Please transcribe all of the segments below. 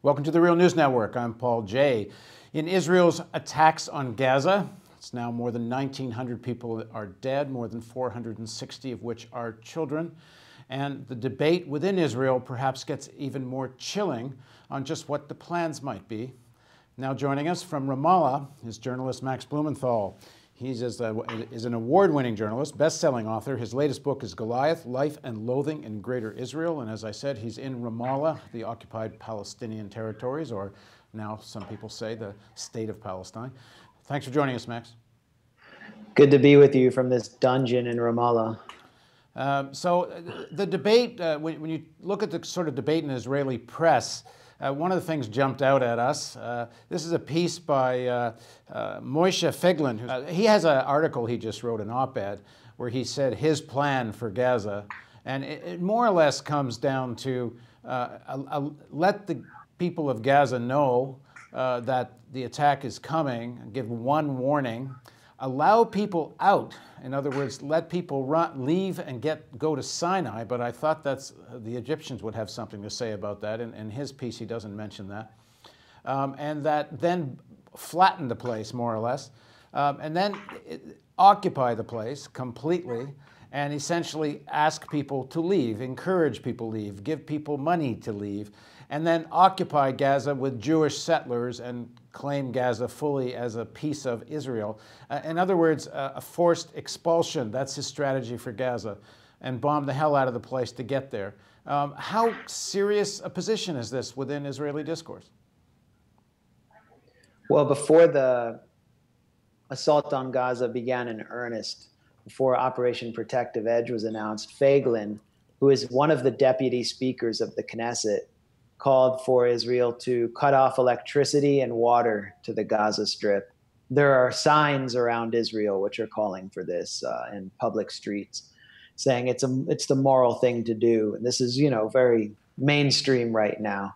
Welcome to the Real News Network. I'm Paul Jay. In Israel's attacks on Gaza, it's now more than 1,900 people are dead, more than 460 of which are children. And the debate within Israel perhaps gets even more chilling on just what the plans might be. Now joining us from Ramallah is journalist Max Blumenthal. He is an award-winning journalist, best-selling author. His latest book is Goliath, Life and Loathing in Greater Israel. And as I said, he's in Ramallah, the occupied Palestinian territories, or now some people say the state of Palestine. Thanks for joining us, Max. Good to be with you from this dungeon in Ramallah. So the debate, when you look at the sort of debate in the Israeli press, one of the things jumped out at us. This is a piece by Moshe Feiglin. He has an article he just wrote, an op-ed, where he said his plan for Gaza. And it more or less comes down to let the people of Gaza know that the attack is coming, give one warning, allow people out. In other words, let people leave and go to Sinai, but I thought the Egyptians would have something to say about that. In his piece, he doesn't mention that. And that then flatten the place, more or less, and then occupy the place completely and essentially ask people to leave, encourage people to leave, give people money to leave, and then occupy Gaza with Jewish settlers and claim Gaza fully as a piece of Israel. In other words, a forced expulsion. That's his strategy for Gaza, and bomb the hell out of the place to get there. How serious a position is this within Israeli discourse? Well, before the assault on Gaza began in earnest, before Operation Protective Edge was announced, Feiglin, who is one of the deputy speakers of the Knesset, called for Israel to cut off electricity and water to the Gaza Strip. There are signs around Israel which are calling for this in public streets, saying it's the moral thing to do. And this is, very mainstream right now.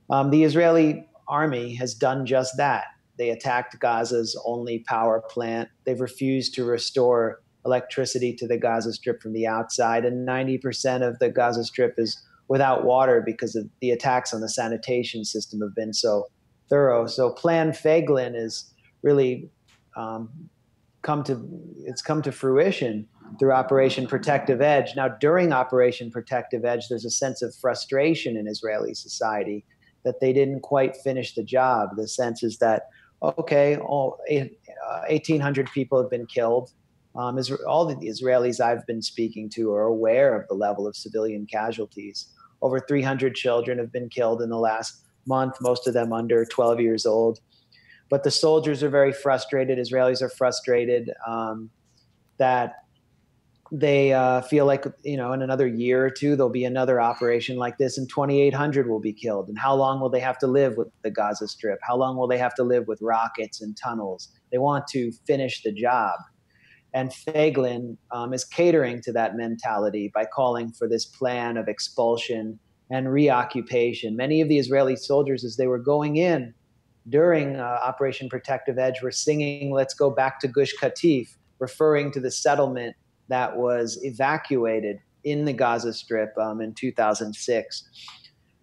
The Israeli army has done just that. They attacked Gaza's only power plant. They've refused to restore electricity to the Gaza Strip from the outside, and 90% of the Gaza Strip is without water because of the attacks on the sanitation system have been so thorough. So Plan Feiglin is really come to fruition through Operation Protective Edge. Now, during Operation Protective Edge, there's a sense of frustration in Israeli society that they didn't quite finish the job. The sense is that, okay, 1,800 people have been killed. All the Israelis I've been speaking to are aware of the level of civilian casualties. Over 300 children have been killed in the last month, most of them under 12 years old. But the soldiers are very frustrated. Israelis are frustrated that they feel like, in another year or two, there'll be another operation like this and 2,800 will be killed. And how long will they have to live with the Gaza Strip? How long will they have to live with rockets and tunnels? They want to finish the job. And Feiglin is catering to that mentality by calling for this plan of expulsion and reoccupation. Many of the Israeli soldiers, as they were going in during Operation Protective Edge, were singing, "Let's go back to Gush Katif," referring to the settlement that was evacuated in the Gaza Strip in 2006.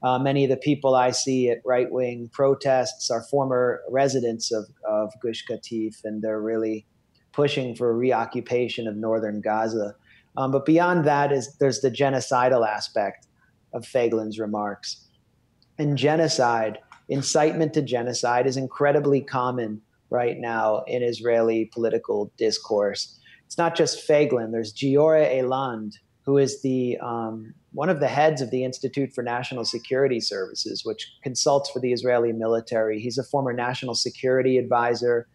Many of the people I see at right-wing protests are former residents of Gush Katif, and they're really pushing for reoccupation of northern Gaza. But beyond that, there's the genocidal aspect of Feiglin's remarks. And genocide, incitement to genocide, is incredibly common right now in Israeli political discourse. It's not just Feiglin. There's Giora Eiland, who is the one of the heads of the Institute for National Security Services, which consults for the Israeli military. He's a former national security advisor,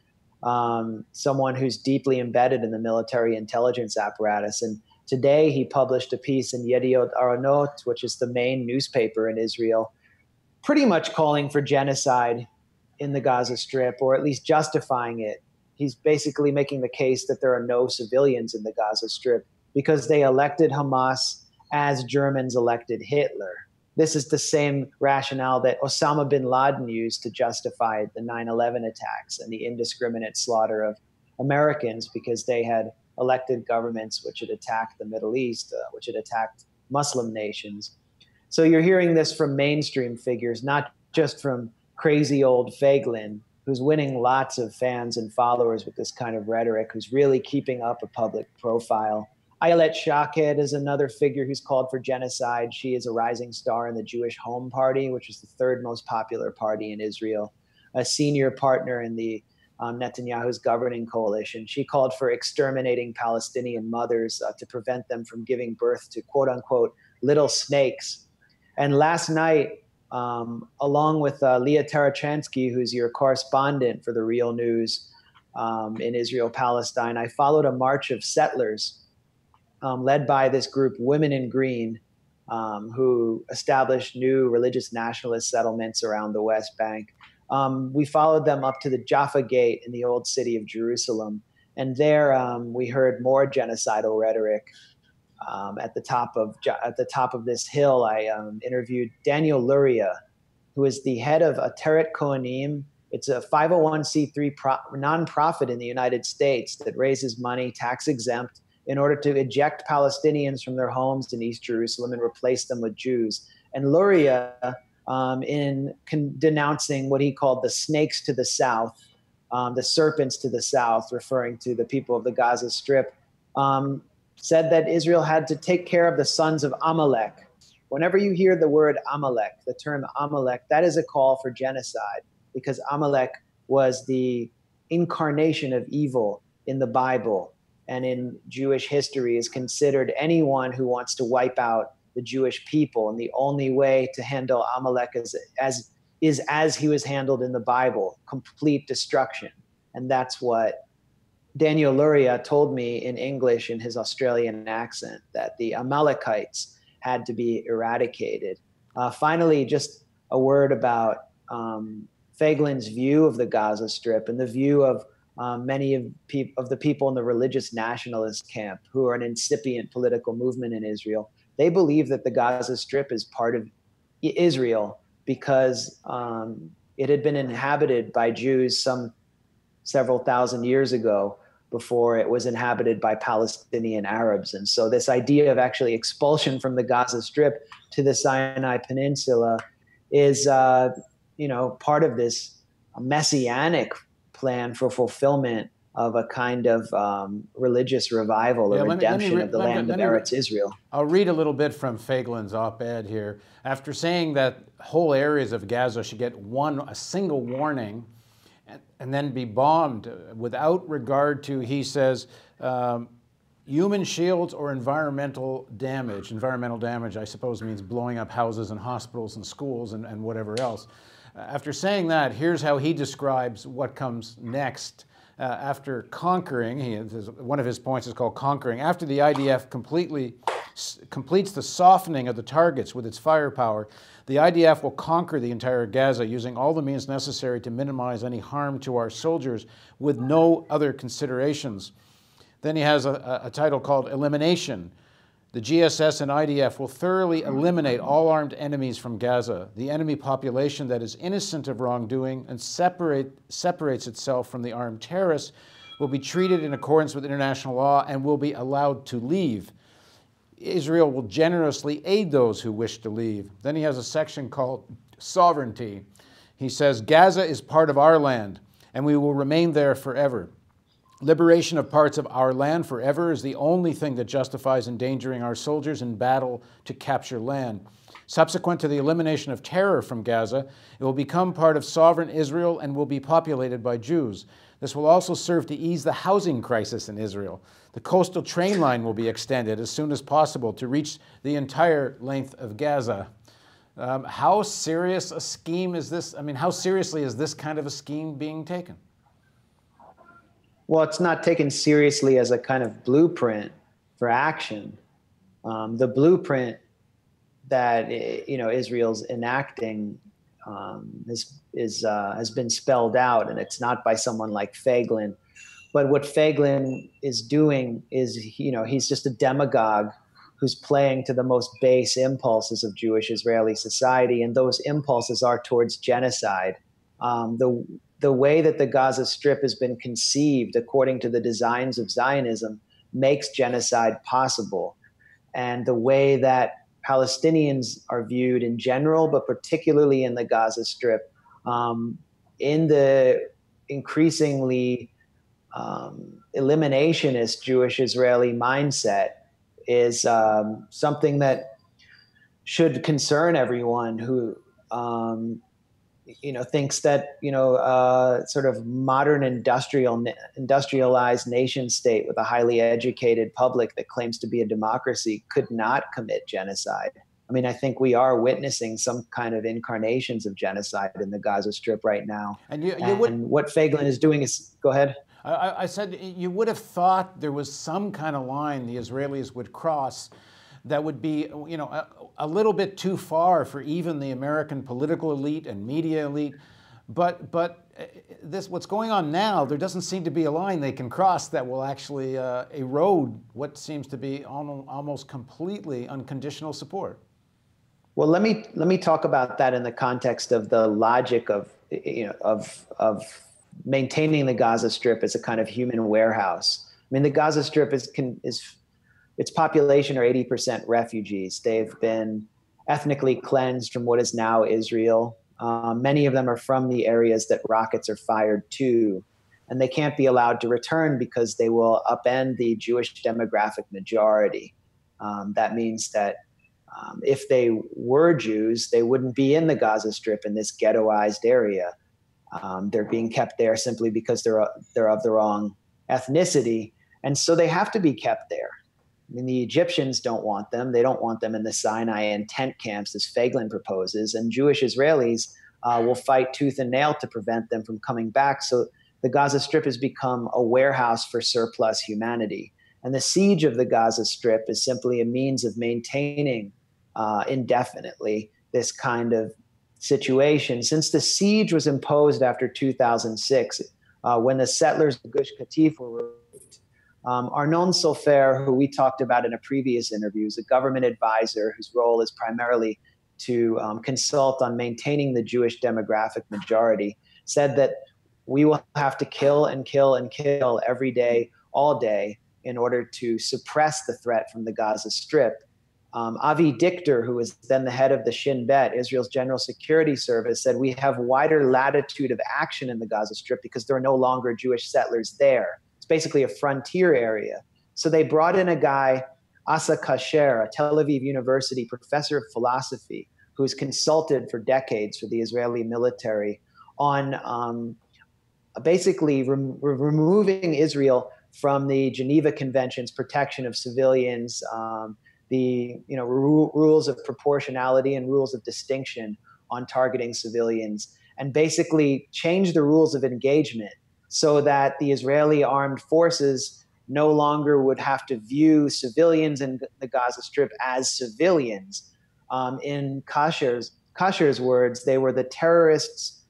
someone who's deeply embedded in the military intelligence apparatus. And today he published a piece in Yediot Aronot, which is the main newspaper in Israel, pretty much calling for genocide in the Gaza Strip, or at least justifying it. He's basically making the case that there are no civilians in the Gaza Strip because they elected Hamas as Germans elected Hitler. This is the same rationale that Osama bin Laden used to justify the 9/11 attacks and the indiscriminate slaughter of Americans because they had elected governments which had attacked the Middle East, which had attacked Muslim nations. So you're hearing this from mainstream figures, not just from crazy old Feiglin, who's winning lots of fans and followers with this kind of rhetoric, who's really keeping up a public profile. Ayelet Shaked is another figure who's called for genocide. She is a rising star in the Jewish Home Party, which is the third most popular party in Israel, a senior partner in the Netanyahu's governing coalition. She called for exterminating Palestinian mothers to prevent them from giving birth to quote unquote little snakes. And last night, along with Leah Tarachansky, who's your correspondent for the Real News in Israel, Palestine, I followed a march of settlers led by this group, Women in Green, who established new religious nationalist settlements around the West Bank. We followed them up to the Jaffa Gate in the old city of Jerusalem. And there we heard more genocidal rhetoric. At the top of this hill, I interviewed Daniel Luria, who is the head of Ateret Kohanim. It's a 501c3 nonprofit in the United States that raises money tax exempt in order to eject Palestinians from their homes in East Jerusalem and replace them with Jews. And Luria, in denouncing what he called the snakes to the south, the serpents to the south, referring to the people of the Gaza Strip, said that Israel had to take care of the sons of Amalek. Whenever you hear the word Amalek, the term Amalek, that is a call for genocide, because Amalek was the incarnation of evil in the Bible and in Jewish history, is considered anyone who wants to wipe out the Jewish people. And the only way to handle Amalek is as he was handled in the Bible, complete destruction. And that's what Daniel Luria told me in English in his Australian accent, that the Amalekites had to be eradicated. Finally, just a word about Feiglin's view of the Gaza Strip and the view of many of the people in the religious nationalist camp, who are an incipient political movement in Israel. They believe that the Gaza Strip is part of Israel because it had been inhabited by Jews some several thousand years ago, before it was inhabited by Palestinian Arabs. And so this idea of actually expulsion from the Gaza Strip to the Sinai Peninsula is part of this messianic plan for fulfillment of a kind of religious revival or redemption of the land of Eretz Israel. I'll read a little bit from Feiglin's op-ed here. After saying that whole areas of Gaza should get a single warning and then be bombed without regard to, he says, human shields or environmental damage. Environmental damage, I suppose, means blowing up houses and hospitals and schools and whatever else. After saying that, here's how he describes what comes next after conquering. One of his points is called conquering. After the IDF completes the softening of the targets with its firepower, the IDF will conquer the entire Gaza using all the means necessary to minimize any harm to our soldiers with no other considerations. Then he has a title called Elimination. The GSS and IDF will thoroughly eliminate all armed enemies from Gaza. The enemy population that is innocent of wrongdoing and separates itself from the armed terrorists will be treated in accordance with international law and will be allowed to leave. Israel will generously aid those who wish to leave. Then he has a section called Sovereignty. He says, Gaza is part of our land, and we will remain there forever. Liberation of parts of our land forever is the only thing that justifies endangering our soldiers in battle to capture land. Subsequent to the elimination of terror from Gaza, it will become part of sovereign Israel and will be populated by Jews. This will also serve to ease the housing crisis in Israel. The coastal train line will be extended as soon as possible to reach the entire length of Gaza. How serious a scheme is this? I mean, how seriously is this kind of a scheme being taken? Well, it's not taken seriously as a kind of blueprint for action. The blueprint that Israel's enacting has been spelled out, and it's not by someone like Feiglin. But what Feiglin is doing is, he's just a demagogue who's playing to the most base impulses of Jewish Israeli society, and those impulses are towards genocide. The way that the Gaza Strip has been conceived, according to the designs of Zionism, makes genocide possible. And the way that Palestinians are viewed in general, but particularly in the Gaza Strip, in the increasingly eliminationist Jewish-Israeli mindset is something that should concern everyone who thinks that sort of modern industrialized nation state with a highly educated public that claims to be a democracy could not commit genocide. I mean, I think we are witnessing some kind of incarnations of genocide in the Gaza Strip right now. And what Feiglin is doing is, go ahead. I said you would have thought there was some kind of line the Israelis would cross that would be, a little bit too far for even the American political elite and media elite. But what's going on now, there doesn't seem to be a line they can cross that will actually erode what seems to be almost completely unconditional support. Well, let me talk about that in the context of the logic of maintaining the Gaza Strip as a kind of human warehouse. I mean, the Gaza Strip is its population are 80% refugees. They've been ethnically cleansed from what is now Israel. Many of them are from the areas that rockets are fired to, and they can't be allowed to return because they will upend the Jewish demographic majority. That means that if they were Jews, they wouldn't be in the Gaza Strip in this ghettoized area. They're being kept there simply because they're of the wrong ethnicity, and so they have to be kept there. I mean, the Egyptians don't want them. They don't want them in the Sinai and tent camps, as Feiglin proposes, and Jewish Israelis will fight tooth and nail to prevent them from coming back. So the Gaza Strip has become a warehouse for surplus humanity. And the siege of the Gaza Strip is simply a means of maintaining indefinitely this kind of situation. Since the siege was imposed after 2006, when the settlers of Gush Katif were removed, Arnon Sofer, who we talked about in a previous interview, is a government advisor whose role is primarily to consult on maintaining the Jewish demographic majority, said that we will have to kill and kill and kill every day, all day, in order to suppress the threat from the Gaza Strip. Avi Dichter, who was then the head of the Shin Bet, Israel's General Security Service, said we have wider latitude of action in the Gaza Strip because there are no longer Jewish settlers there. It's basically a frontier area. So they brought in a guy, Asa Kasher, a Tel Aviv University professor of philosophy, who's consulted for decades for the Israeli military on basically removing Israel from the Geneva Convention's protection of civilians, the rules of proportionality and rules of distinction on targeting civilians, and basically change the rules of engagement so that the Israeli armed forces no longer would have to view civilians in the Gaza Strip as civilians. In Kasher's words, they were the terrorists'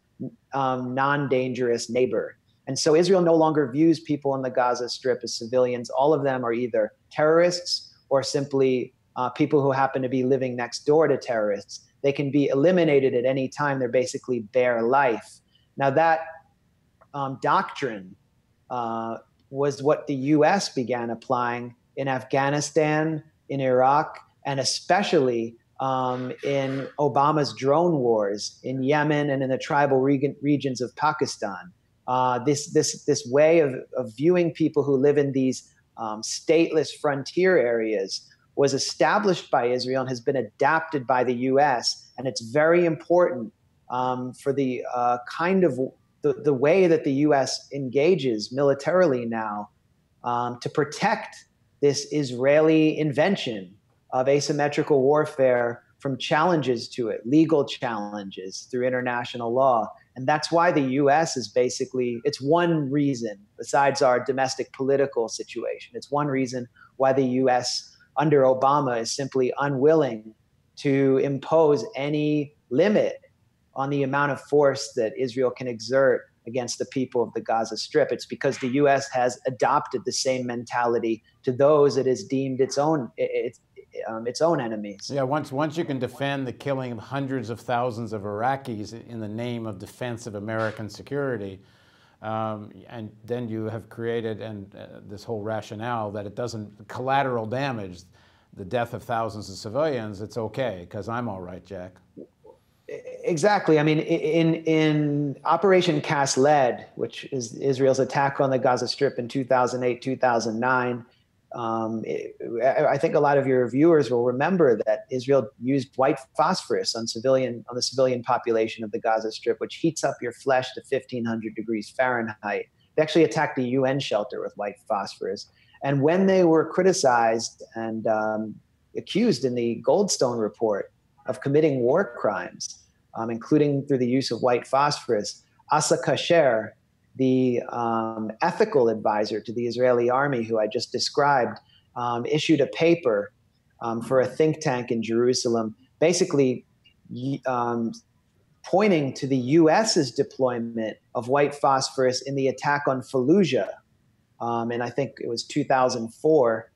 non-dangerous neighbor. And so Israel no longer views people in the Gaza Strip as civilians. All of them are either terrorists or simply people who happen to be living next door to terrorists. They can be eliminated at any time. They're basically bare life. Now that doctrine was what the U.S. began applying in Afghanistan, in Iraq, and especially in Obama's drone wars in Yemen and in the tribal regions of Pakistan. This way of viewing people who live in these stateless frontier areas was established by Israel and has been adapted by the U.S. And it's very important for the kind of the way that the U.S. engages militarily now to protect this Israeli invention of asymmetrical warfare from challenges to it, legal challenges through international law. And that's why the U.S. is basically, it's one reason, besides our domestic political situation, it's one reason why the U.S. under Obama is simply unwilling to impose any limit on the amount of force that Israel can exert against the people of the Gaza Strip. It's because the U.S. has adopted the same mentality to those it has deemed its own enemies. Yeah, once you can defend the killing of hundreds of thousands of Iraqis in the name of defense of American security, and then you have created this whole rationale that it doesn't, collateral damage, the death of thousands of civilians, it's okay, because I'm all right, Jack. Exactly. I mean, in Operation Cast Lead, which is Israel's attack on the Gaza Strip in 2008, 2009, I think a lot of your viewers will remember that Israel used white phosphorus on the civilian population of the Gaza Strip, which heats up your flesh to 1,500 degrees Fahrenheit. They actually attacked a UN shelter with white phosphorus. And when they were criticized and accused in the Goldstone report of committing war crimes, including through the use of white phosphorus, Asa Kasher, the ethical advisor to the Israeli army, who I just described, issued a paper for a think tank in Jerusalem, basically pointing to the US's deployment of white phosphorus in the attack on Fallujah, and I think it was 2004,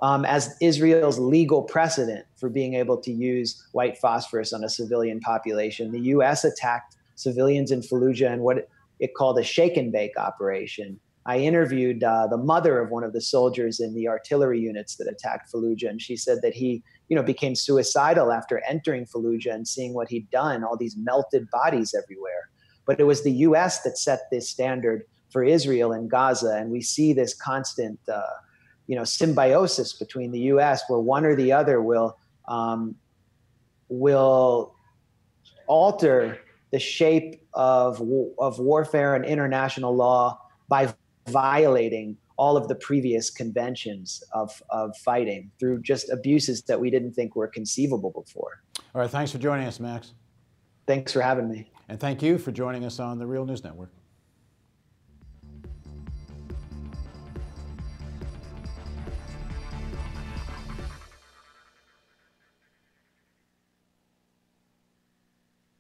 as Israel's legal precedent for being able to use white phosphorus on a civilian population. The US attacked civilians in Fallujah in what it called a shake and bake operation. I interviewed the mother of one of the soldiers in the artillery units that attacked Fallujah, and she said that he, became suicidal after entering Fallujah and seeing what he'd done, all these melted bodies everywhere. But it was the US that set this standard for Israel in Gaza, and we see this constant symbiosis between the U.S., where one or the other will alter the shape of warfare and international law by violating all of the previous conventions of fighting through just abuses that we didn't think were conceivable before. All right, thanks for joining us, Max. Thanks for having me. And thank you for joining us on the Real News Network.